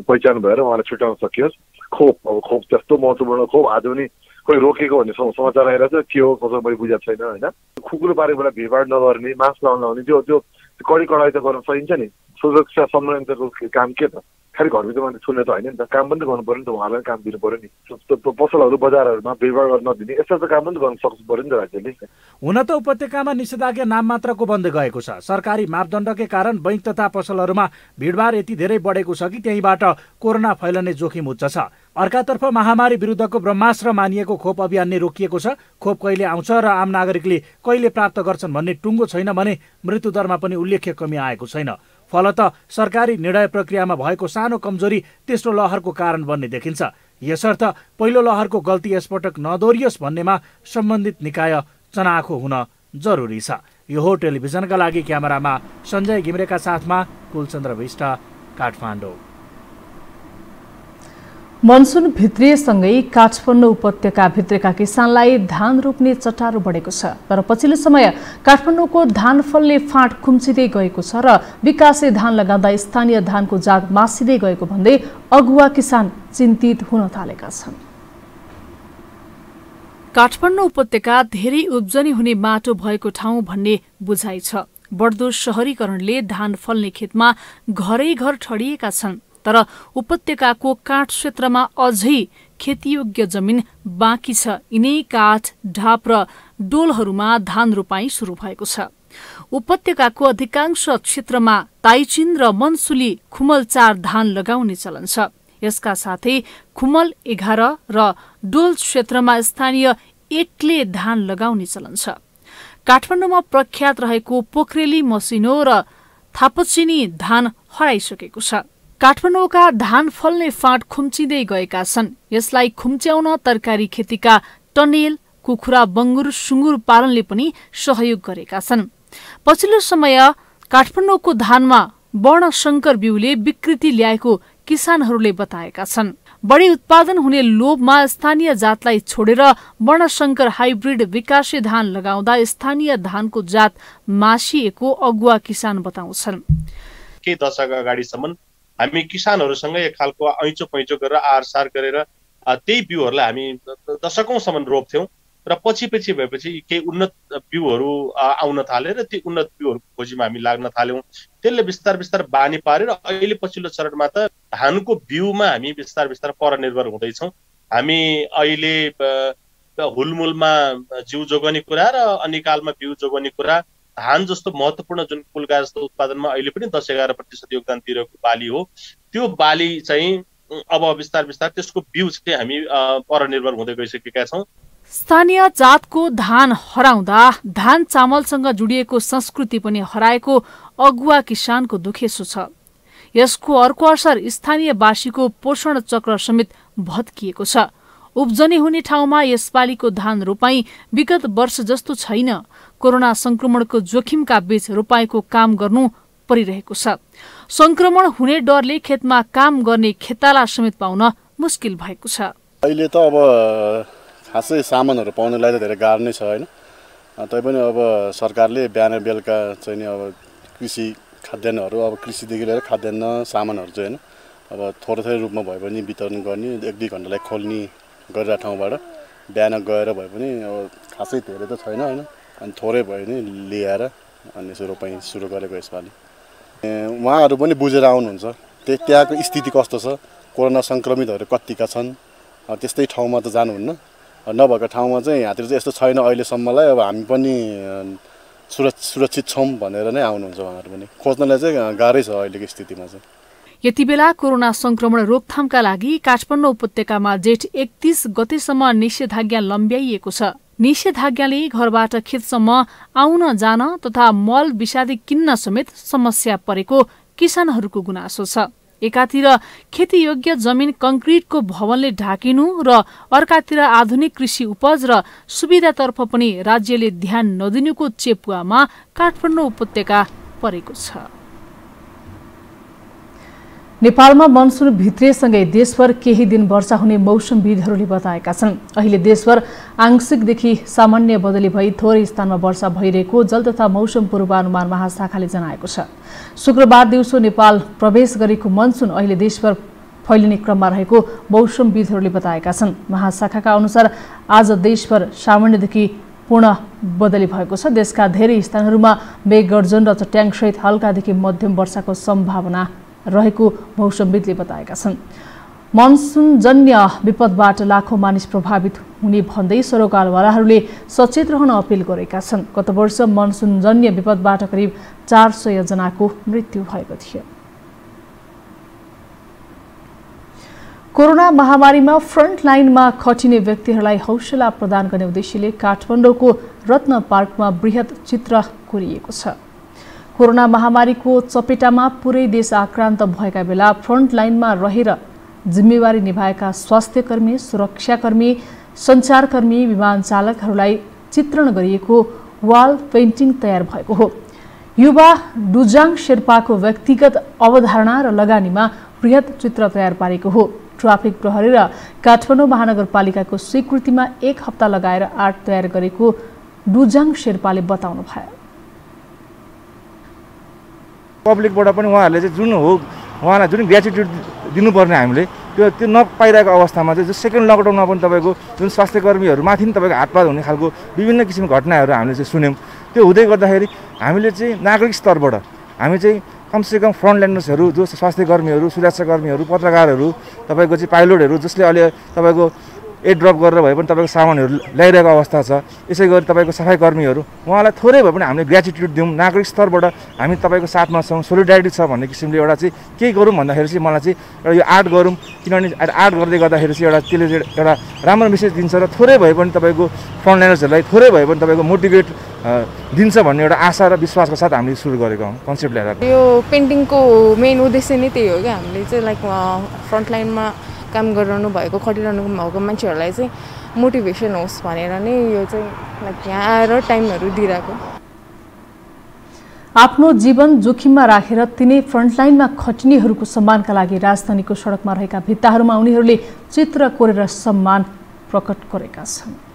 पहिचान भएर उहाँलाई छुट्याउन सकियोस्। खोप त्यस्तो महत्त्वपूर्ण, खोप आज पनि कोही रोकेको भन्ने समाचार आइरहेको छ, के हो कसो मैले बुझेको छैन होइन। खुकुलो पारेको बेला भिडभाड नगर्ने, मास्क लाउने, त्यो कडाई त गर्न सकिन्छ नि। सुरक्षा संयन्त्रको काम के त, खालि घरभित्र मात्रै छुने त होइन नि त, काम पनि त गर्नु पर्यो नि त, उहाँलाई काम दिनु पर्यो नि। पसलहरू बजारहरूमा भिडभाड गर्न नदिने, यस्तो त काम पनि त गर्न सक्नु पर्यो नि त राज्यले। हुन त उपत्यकामा निषेधाज्ञा नाम मात्रको बन्दै गएको छ। सरकारी मापदण्डकै कारण बैंक तथा पसलहरूमा भिडभाड यति धेरै बढेको छ कि त्यहीबाट कोरोना फैलने जोखिम उच्च छ। अर्कातर्फ महामारी विरुद्धको ब्रह्मास्त्र मानिएको खोप अभियान नै रोकिएको छ। खोप कहिले आउँछ र आम नागरिकले कहिले प्राप्त गर्छन् भन्ने टुङ्गो छैन भने मृत्युदरमा पनि उल्लेख्य कमी आएको छैन। फलत सरकारी निर्णय प्रक्रियामा भएको सानो कमजोरी तेस्रो लहरको कारण बन्ने देखिन्छ। यसर्थ पहिलो लहरको गल्ती यसपटक नदोहोरियोस् भन्नेमा सम्बन्धित निकाय चनाखो हुन जरुरी छ। यो हो टेलिभिजनका लागि क्यामेरामा सञ्जय घिमिरेका साथमा कुलचन्द्र विष्ट, काठमाडौँ। मनसुन भित्रिएसँगै काठमाडौँ उपत्यका भित्रका किसानलाई धान रोप्ने चटारो बढेको छ। तर पछिल्लो समय काठमाडौँको धान फल्ने फाँट खुम्चिँदै गएको छ र विकासे धान लगाउँदा स्थानीय धानको जात मासिँदै गएको भन्दै अगुवा किसान चिन्तित हुन थालेका छन्। काठमाडौँ उपत्यका धेरै उब्जनी हुने माटो भएको ठाउँ भन्ने बुझाइ छ। बढ्दो शहरीकरणले धान फल्ने खेतमा घरै घर ठडिएका छन्। तर उपत्यकाको काठ क्षेत्रमा अझै खेतीयोग्य जमिन बाँकी छ। यिनै काठ, ढाप र डोलहरूमा धान रोपाई सुरु भएको छ। उपत्यकाको अधिकांश क्षेत्रमा ताइचिन र मनसुली खुमल 4 धान लगाउने चलन छ। यसका साथै खुमल 11 र डोल क्षेत्रमा स्थानीय एकले धान लगाउने चलन छ। काठमाडौँमा प्रख्यात रहेको पोखरेली मसिनो र थापचिनी धान हराइसकेको छ। काठमाडौँका धान फल्ने फाँट खुम्चिँदै गएका छन्। यसलाई खुम्च्याउन तरकारी खेतीका टनेल, कुखुरा, बङ्गुर, सुँगुर पालनले पनि सहयोग गरेका छन्। पछिल्लो समय काठमाडौँको धानमा वर्णशंकर बिउले विकृति ल्याएको किसानहरूले बताएका छन्। बढी उत्पादन हुने लोभमा स्थानीय जातलाई छोडेर वर्णशंकर हाइब्रिड विकासे धान लगाउँदा स्थानीय धानको जात मासिएको अगुवा किसान बताउँछन्। केही दशक अगाडिसम्म हामी किसानहरूसँग एक खालको ऐचो पैचो गरेर आरसार गरेर त्यही बिउहरूलाई हामी दशकौंसम्म रोप्थ्यौं र पछि भएपछि केही उन्नत बिउहरू आउन थाले र ती उन्नत बिउहरूको खोजीमा हामी लाग्न थाल्यौं। त्यसले बिस्तार बानी पारेर अहिले पछिल्लो चरणमा त धानको बिउमा हामी बिस्तार परनिर्भर हुँदैछौँ। हामी अहिले हुलमुलमा जिउ जोगनी कुरा र अनिकालमा बिउ जोगनी कुरा, धान जस्तो महत्त्वपूर्ण जुन कुलगा जस्तो उत्पादनमा अहिले पनि 10-11% योगदान दिइरहेको बाली हो, त्यो बाली चाहिँ अब बिस्तार त्यसको बिउ चाहिँ हामी परनिर्भर हुँदै गइसकेका छौँ। स्थानीय जातको धान हराउँदा धान चामलसँग जोडिएको संस्कृति पनि हराएको अगुवा किसानको दुखेसो छ। यसको अर्को असर स्थानीयवासीको पोषण चक्र समेत भत्किएको छ। उब्जनी हुने ठाउँमा यसपालिको धान रोपाई विगत वर्ष जस्तो छैन। कोरोना संक्रमणको जोखिमका बीच रोपाईको काम गर्नु परिरहेको छ। संक्रमण हुने डरले खेतमा काम गर्ने खेताला समेत पाउन मुस्किल भएको छ। अहिले त अब खासै सामानहरू पाउनलाई त धेरै गाह्रो नै छ हैन। तैपनि अब सरकारले बिहान बेलुका चाहिँ नि अब कृषि खाद्यान्नहरू अब कृषिदेखि लिएर खाद्यान्न सामानहरू चाहिँ हैन अब थोरै रूपमा भए पनि वितरण गर्ने 1-2 घण्टालाई खोल्ने गरेर ठाउँबाट बिहान गएर भए पनि अब खासै धेरै त छैन हैन। अनि थोरै भयो नि ल्याएर अनि यसो रोपाई सुरु गरेको यसपालि। उहाँहरू पनि बुझेर आउनुहुन्छ त्यहाँको स्थिति कस्तो छ, कोरोना संक्रमितहरू कतिका छन्, त्यस्तै ठाउँमा त जानुहुन्न। नभएको ठाउँमा चाहिँ यहाँतिर चाहिँ यस्तो छैन अहिलेसम्मलाई अब हामी पनि सुरक्षित छौँ भनेर नै आउनुहुन्छ उहाँहरू पनि। खोज्नलाई चाहिँ गाह्रै छ अहिलेको स्थितिमा चाहिँ। यति बेला कोरोना संक्रमण रोकथामका लागि काठमाडौँ उपत्यकामा जेठ 31 गतेसम्म निषेधाज्ञा लम्ब्याइएको छ। निषेधाज्ञाले घरबाट खेतसम्म आउन जान तथा मल विषादी किन्न समेत समस्या परेको किसानहरूको गुनासो छ। एकातिर खेतीयोग्य जमिन कंक्रिटको भवनले ढाकिनु र अर्कातिर आधुनिक कृषि उपज र सुविधातर्फ पनि राज्यले ध्यान नदिनुको चेपुवामा काठमाडौँ उपत्यका परेको छ। नेपालमा मनसुन भित्रेसँगै देशभर केही दिन वर्षा हुने मौसमविदहरूले बताएका छन्। अहिले देशभर आंशिकदेखि सामान्य बदली भई थोरै स्थानमा वर्षा भइरहेको जल तथा मौसम पूर्वानुमान महाशाखाले जनाएको छ। शुक्रबार दिउँसो नेपाल प्रवेश गरेको मनसुन अहिले देशभर फैलिने क्रममा रहेको मौसमविदहरूले बताएका छन्। महाशाखाका अनुसार आज देशभर सामान्यदेखि पूर्ण बदली भएको छ। देशका धेरै स्थानहरूमा मेघगर्जन र चट्याङसहित हल्कादेखि मध्यम वर्षाको सम्भावना रहेको मौसमविदले बताएका छन्। मनसुनजन्य विपदबाट लाखौं मानिस प्रभावित हुने भन्दै सरोकारवालाहरूले सचेत रहन अपील गरेका छन्। गत वर्ष मनसुनजन्य विपदबाट करिब 400 जनाको मृत्यु भएको थियो। कोरोना महामारीमा फ्रन्टलाइनमा खटिने व्यक्तिहरूलाई हौसला प्रदान गर्ने उद्देश्यले काठमाडौँको रत्न पार्कमा बृहत चित्र कोरिएको छ। कोरोना महामारीको चपेटामा पुरै देश आक्रान्त भएका बेला फ्रन्टलाइनमा रहेर जिम्मेवारी निभाएका स्वास्थ्यकर्मी, सुरक्षाकर्मी, सञ्चारकर्मी, विमान चालकहरूलाई चित्रण गरिएको वाल पेन्टिङ तयार भएको हो। युवा डुजाङ शेर्पाको व्यक्तिगत अवधारणा र लगानीमा बृहत चित्र तयार पारेको हो। ट्राफिक प्रहरी र काठमाडौँ महानगरपालिकाको स्वीकृतिमा 1 हप्ता लगाएर आर्ट तयार गरेको डुजाङ शेर्पाले बताउनु भयो। पब्लिकबाट पनि उहाँहरूले चाहिँ जुन हो उहाँलाई जुन ग्रेच्युटी दिनुपर्ने हामीले त्यो नपाइरहेको अवस्थामा चाहिँ जो सेकेन्ड लकडाउनमा पनि तपाईँको जुन स्वास्थ्यकर्मीहरूमाथि नि तपाईँको हातपात हुने खालको विभिन्न किसिमको घटनाहरू हामीले चाहिँ सुन्यौँ। त्यो हुँदै गर्दाखेरि हामीले चाहिँ नागरिक स्तरबाट हामी चाहिँ कमसेकम फ्रन्टलाइनर्सहरू जो स्वास्थ्यकर्मीहरू, सुरक्षाकर्मीहरू, पत्रकारहरू, तपाईँको चाहिँ पाइलटहरू जसले अहिले तपाईँको एड ड्रप गरेर भए पनि तपाईँको सामानहरू ल्याइरहेको अवस्था छ। यसै गरी तपाईँको सफाइकर्मीहरू उहाँलाई थोरै भए पनि हामीले ग्रेच्युटी दिउँ। नागरिक स्तरबाट हामी तपाईँको साथमा छौँ, सोलिडारिटी छ भन्ने किसिमले एउटा चाहिँ केही गरौँ भन्दाखेरि चाहिँ मलाई चाहिँ एउटा यो आर्ट गरौँ। किनभने आर्ट गर्दै गर्दाखेरि चाहिँ त्यसले एउटा राम्रो मेसेज दिन्छ र थोरै भए पनि तपाईँको फ्रन्टलाइनर्सहरूलाई थोरै भए पनि तपाईँको मोटिभेट दिन्छ भन्ने एउटा आशा र विश्वासको साथ हामीले सुरु गरेको हौँ कन्सेप्ट ल्याएर। यो पेन्टिङको मेन उद्देश्य नै त्यही हो क्या, हामीले चाहिँ लाइक फ्रन्टलाइनमा काम गरिरहनु भएको, खटिरहनु भएको मान्छेहरूलाई चाहिँ मोटिभेसन होस् भनेर नै यो चाहिँ लाइक यहाँ आएर टाइमहरू दिइरहेको। आफ्नो जीवन जोखिममा राखेर तिनै फ्रन्टलाइनमा खटिनेहरूको सम्मानका लागि राजधानीको सडकमा रहेका भित्ताहरूमा उनीहरूले चित्र कोरेर सम्मान प्रकट गरेका छन्।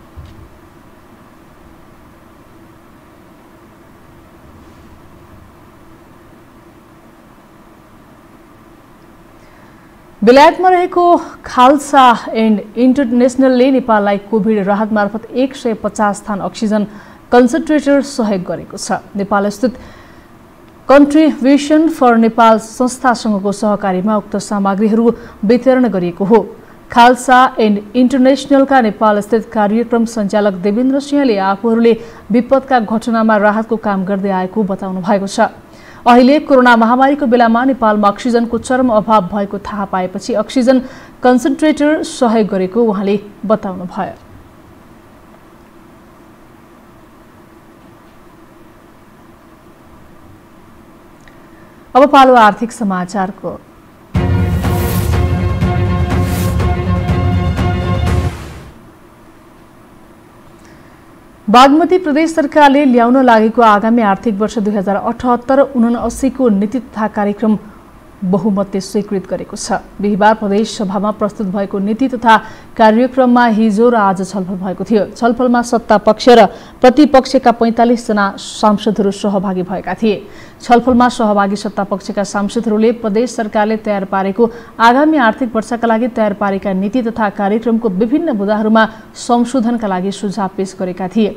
बेलायतमा रहेको खालसा एन्ड इन्टरनेसनलले नेपाललाई कोभिड राहत मार्फत 150 थान अक्सिजन कन्सन्ट्रेटर सहयोग गरेको छ। नेपालस्थित कन्ट्रिब्युसन फर नेपाल संस्थासँगको सहकारीमा उक्त सामग्रीहरू वितरण गरिएको हो। खालसा एन्ड इन्टरनेसनलका नेपालस्थित कार्यक्रम सञ्चालक देवेन्द्र सिंहले आफूहरूले विपदका घटनामा राहतको काम गर्दै आएको बताउनु भएको छ। अहिले कोरोना महामारीको बेलामा नेपालमा अक्सिजनको चरम अभाव भएको थाहा पाएपछि अक्सिजन कन्सन्ट्रेटर सहयोग गरेको उहाँले बताउनु भयो। अब पालो आर्थिक समाचारको। बागमती प्रदेश सरकारले ल्याउन लागेको आगामी आर्थिक वर्ष 2078-79 को नीति तथा कार्यक्रम बहुमतले स्वीकृत गरेको छ। बिहिबार प्रदेश सभामा प्रस्तुत भएको नीति तथा कार्यक्रममा हिजो र आज छलफल भएको थियो। छलफलमा सत्ता पक्ष र प्रतिपक्षका 45 जना सांसदहरू सहभागी भएका थिए। छलफलमा सहभागी सत्ता पक्षका सांसदहरूले प्रदेश सरकारले तयार पारेको आगामी आर्थिक वर्षका लागि तयार पारेका नीति तथा कार्यक्रमको विभिन्न बुँदाहरूमा संशोधनका लागि सुझाव पेश गरेका थिए।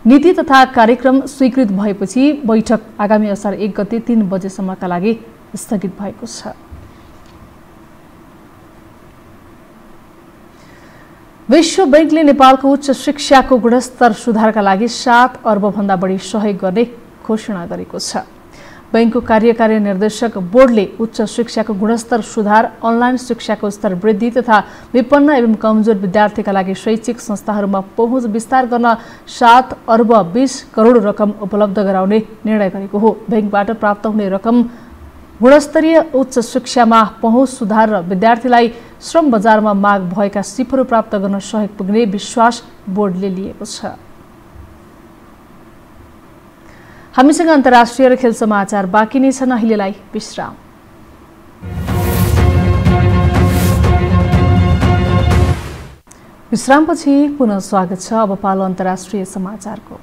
नीति तथा कार्यक्रम स्वीकृत भएपछि बैठक आगामी असार 1 गते 3 बजेसम्मका लागि स्थगित भएको छ। विश्व बैंकले नेपालको उच्च शिक्षाको गुणस्तर सुधारका लागि 7 अर्ब भन्दा बढी सहयोग गर्ने घोषणा गरेको छ। बैंकको कार्यकारी निर्देशक बोर्डले उच्च शिक्षाको गुणस्तर सुधार, अनलाइन शिक्षाको स्तर वृद्धि तथा विपन्न एवं कमजोर विद्यार्थीका लागि शैक्षिक संस्थाहरूमा पहुँच विस्तार गर्न 7 अर्ब 20 करोड रकम उपलब्ध गराउने निर्णय गरेको हो। बैंकबाट प्राप्त हुने रकम गुणस्तरीय उच्च शिक्षामा पहुँच सुधार र विद्यार्थीलाई श्रम बजारमा माग भएका सिपहरू प्राप्त गर्न सहयोग पुग्ने विश्वास बोर्डले लिएको छ। हामीसँग अन्तर्राष्ट्रिय र खेल समाचार बाँकी नै छन्। अहिलेलाई विश्राम। विश्रामपछि पुनः स्वागत छ। अब पालो अन्तर्राष्ट्रिय समाचारको।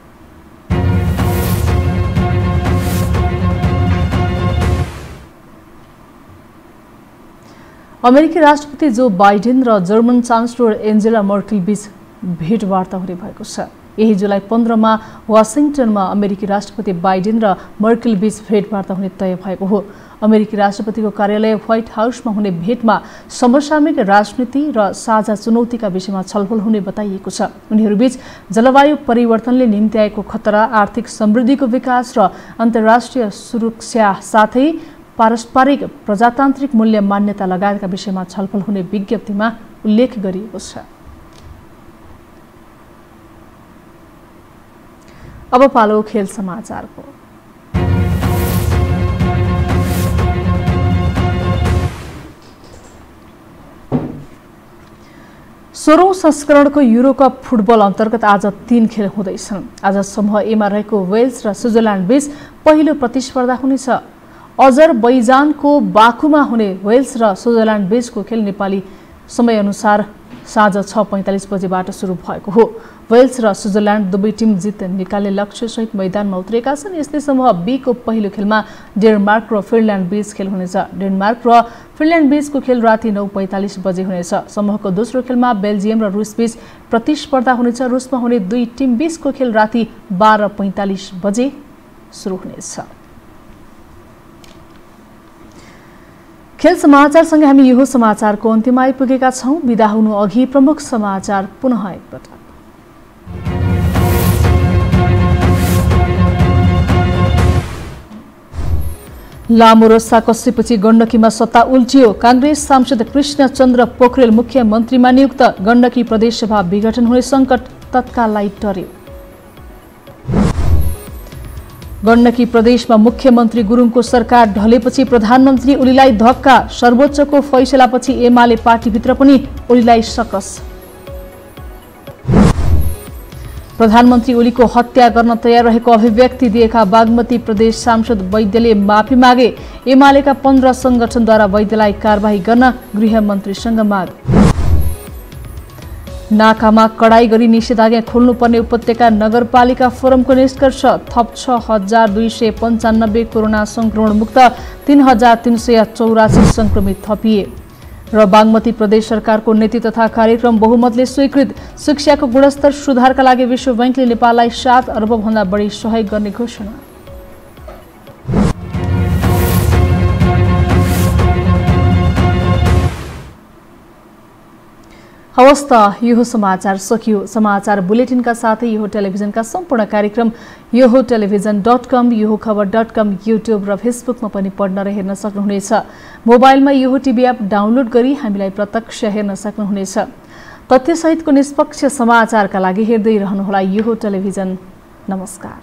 अमेरिकी राष्ट्रपति जो बाइडेन र जर्मन चान्सलर एन्जेला मर्केल बीच भेटवार्ता हुने भएको छ। यही जुलाई 15 मा वाशिंगटनमा अमेरिकी राष्ट्रपति बाइडेन र मर्केल बीच भेटवार्ता हुने तय भएको हो। अमेरिकी राष्ट्रपतिको कार्यालय व्हाइट हाउसमा हुने भेटमा समसामयिक राजनीति र साझा चुनौतीका विषयमा छलफल हुने बताइएको छ। उनीहरूबीच जलवायु परिवर्तनले निम्ति आएको खतरा, आर्थिक समृद्धिको विकास र अन्तर्राष्ट्रिय सुरक्षा साथै पारस्परिक प्रजातान्त्रिक मूल्य मान्यता लगायतका विषयमा छलफल हुने विज्ञप्तिमा उल्लेख गरिएको छ। अब पालो खेल समाचारको। सोह्रौं संस्करणको युरोकप फुटबल अन्तर्गत आज 3 खेल हुँदैछन्। आज समूह एमा रहेको वेल्स र स्विजरल्यान्ड बीच पहिलो प्रतिस्पर्धा हुनेछ। अजरबैजानको बाकुमा हुने वेल्स र स्विजरल्यान्ड बीचको खेल नेपाली समयअनुसार साँझ 6:45 बजेबाट सुरु भएको हो। वेल्स र स्विजरल्यान्ड दुवै टिम जित निकाल्ने लक्ष्यसहित मैदानमा उत्रेका छन्। यस्तै समूह बी को पहिलो खेलमा डेनमार्क र फिनल्यान्ड बीच खेल हुनेछ। डेनमार्क र फिनल्यान्ड बीचको खेल राति 9:45 बजे हुनेछ। समूहको दोस्रो खेलमा बेल्जियम र रुस बीच प्रतिस्पर्धा हुनेछ। रुसमा हुने दुई टिम बीचको खेल राति 12:45 बजे सुरु हुनेछ। खेल समाचारसँगै हामी यो समाचारको अन्त्यमा आइपुगेका छौं। बिदा हुनु अघि प्रमुख समाचार पुनः एकपटक। लामो रस्सा कसेपछि गण्डकीमा सत्ता उल्टियो। कांग्रेस सांसद कृष्ण चन्द्र पोखरेल मुख्यमन्त्रीमा नियुक्त। गण्डकी प्रदेशसभा विघटन हुने संकट तत्काललाई टर्यो। गण्डकी प्रदेशमा मुख्यमन्त्री गुरुङको सरकार ढलेपछि प्रधानमन्त्री ओलीलाई धक्का। सर्वोच्चको फैसलापछि एमाले पार्टीभित्र पनि ओलीलाई सकस। प्रधानमन्त्री ओलीको हत्या गर्न तयार रहेको अभिव्यक्ति दिएका बागमती प्रदेश सांसद वैद्यले माफी मागे। एमालेका 15 संगठनद्वारा वैद्यलाई कारबाही गर्न गृहमन्त्रीसँग माग। नाकामा कडाई गरी निषेधाज्ञा खोल्नुपर्ने उपत्यका नगरपालिका फोरमको निष्कर्ष। थप 6295 कोरोना संक्रमण मुक्त, 3384 संक्रमित थपिए। र बागमती प्रदेश सरकारको नीति तथा कार्यक्रम बहुमतले स्वीकृत। शिक्षाको गुणस्तर सुधारका लागि विश्व बैंकले नेपाललाई 7 अर्ब भन्दा बढी सहयोग गर्ने घोषणा। हवस् त यो समाचार सकियो। समाचार बुलेटिनका साथै यो टेलिभिजनका सम्पूर्ण कार्यक्रम योहो टेलिभिजन.com, योहो खबर.com, युट्युब र फेसबुकमा पनि पढ्न र हेर्न सक्नुहुनेछ। मोबाइलमा योहो टिभी एप डाउनलोड गरी हामीलाई प्रत्यक्ष हेर्न सक्नुहुनेछ। तथ्यसहितको निष्पक्ष समाचारका लागि हेर्दै रहनुहोला योहो टेलिभिजन। नमस्कार।